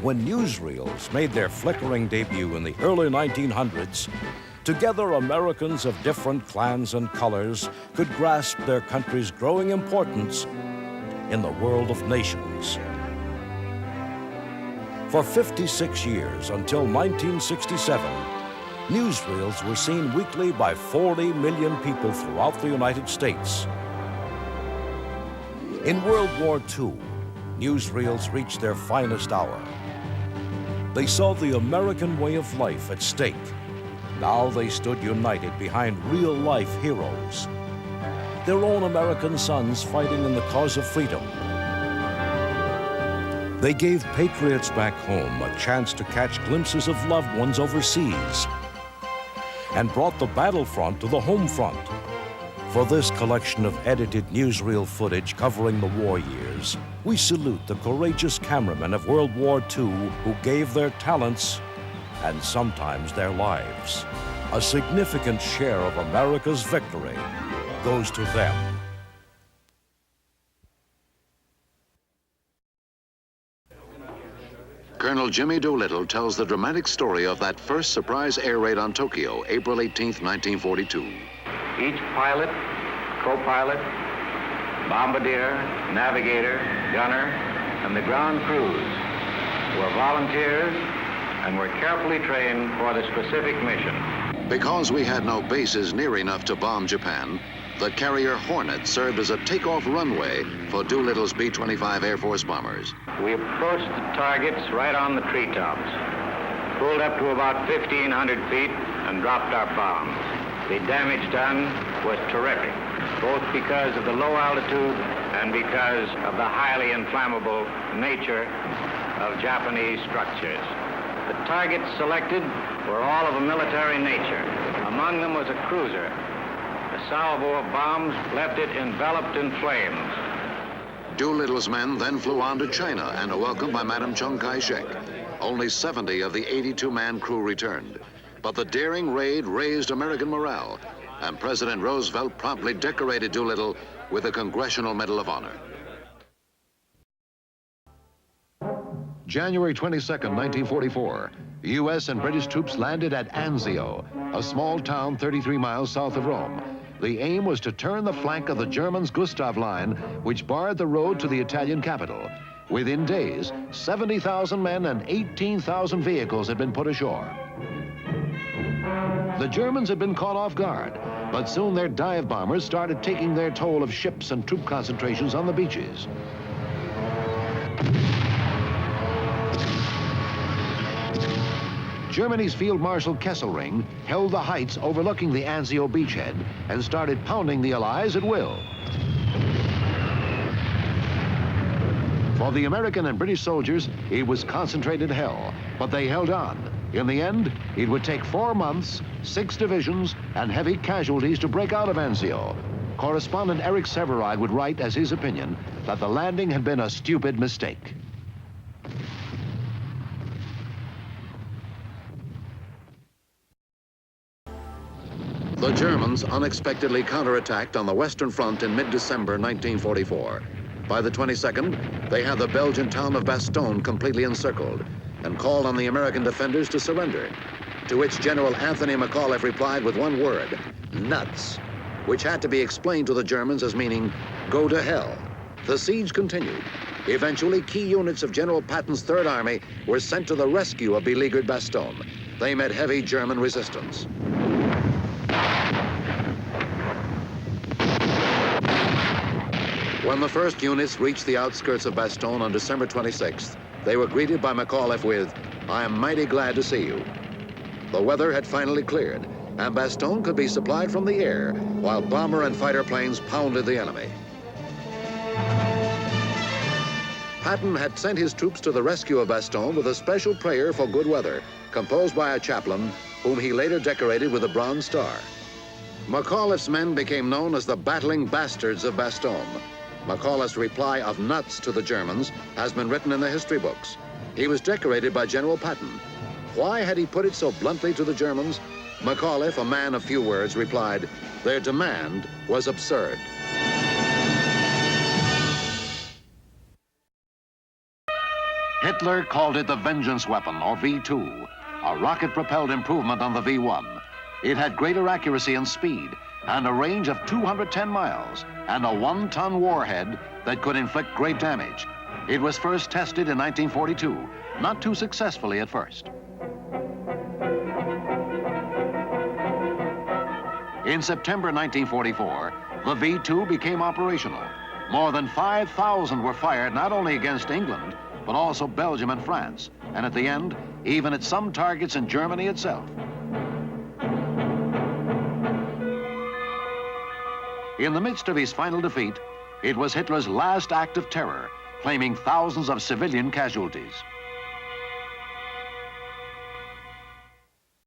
When newsreels made their flickering debut in the early 1900s, together Americans of different clans and colors could grasp their country's growing importance in the world of nations. For 56 years, until 1967, newsreels were seen weekly by 40 million people throughout the United States. In World War II, newsreels reached their finest hour. They saw the American way of life at stake. Now they stood united behind real-life heroes, their own American sons fighting in the cause of freedom. They gave patriots back home a chance to catch glimpses of loved ones overseas and brought the battlefront to the home front. For this collection of edited newsreel footage covering the war years, we salute the courageous cameramen of World War II who gave their talents and sometimes their lives. A significant share of America's victory goes to them. Colonel Jimmy Doolittle tells the dramatic story of that first surprise air raid on Tokyo, April 18, 1942. Each pilot, co-pilot, bombardier, navigator, gunner, and the ground crews were volunteers and were carefully trained for the specific mission. Because we had no bases near enough to bomb Japan, the carrier Hornet served as a takeoff runway for Doolittle's B-25 Air Force bombers. We approached the targets right on the treetops, pulled up to about 1,500 feet, and dropped our bombs. The damage done was terrific, both because of the low altitude and because of the highly inflammable nature of Japanese structures. The targets selected were all of a military nature. Among them was a cruiser. A salvo of bombs left it enveloped in flames. Doolittle's men then flew on to China and were welcomed by Madame Chiang Kai-shek. Only 70 of the 82-man crew returned. But the daring raid raised American morale, and President Roosevelt promptly decorated Doolittle with the Congressional Medal of Honor. January 22nd, 1944, U.S. and British troops landed at Anzio, a small town 33 miles south of Rome. The aim was to turn the flank of the Germans' Gustav Line, which barred the road to the Italian capital. Within days, 70,000 men and 18,000 vehicles had been put ashore. The Germans had been caught off guard, but soon their dive bombers started taking their toll of ships and troop concentrations on the beaches. Germany's Field Marshal Kesselring held the heights overlooking the Anzio beachhead and started pounding the Allies at will. For the American and British soldiers, it was concentrated hell, but they held on. In the end, it would take 4 months, 6 divisions, and heavy casualties to break out of Anzio. Correspondent Eric Severide would write as his opinion that the landing had been a stupid mistake. The Germans unexpectedly counterattacked on the Western Front in mid-December 1944. By the 22nd, they had the Belgian town of Bastogne completely encircled and called on the American defenders to surrender, to which General Anthony McAuliffe replied with one word, nuts, which had to be explained to the Germans as meaning, go to hell. The siege continued. Eventually, key units of General Patton's Third Army were sent to the rescue of beleaguered Bastogne. They met heavy German resistance. When the first units reached the outskirts of Bastogne on December 26th, they were greeted by McAuliffe with, I am mighty glad to see you. The weather had finally cleared, and Bastogne could be supplied from the air, while bomber and fighter planes pounded the enemy. Patton had sent his troops to the rescue of Bastogne with a special prayer for good weather, composed by a chaplain, whom he later decorated with a Bronze Star. McAuliffe's men became known as the battling bastards of Bastogne. McAuliffe's reply of nuts to the Germans has been written in the history books. He was decorated by General Patton. Why had he put it so bluntly to the Germans? McAuliffe, a man of few words, replied, their demand was absurd. Hitler called it the Vengeance Weapon, or V-2, a rocket-propelled improvement on the V-1. It had greater accuracy and speed, and a range of 210 miles, and a 1-ton warhead that could inflict great damage. It was first tested in 1942, not too successfully at first. In September 1944, the V-2 became operational. More than 5,000 were fired not only against England, but also Belgium and France, and at the end, even at some targets in Germany itself. In the midst of his final defeat, it was Hitler's last act of terror, claiming thousands of civilian casualties.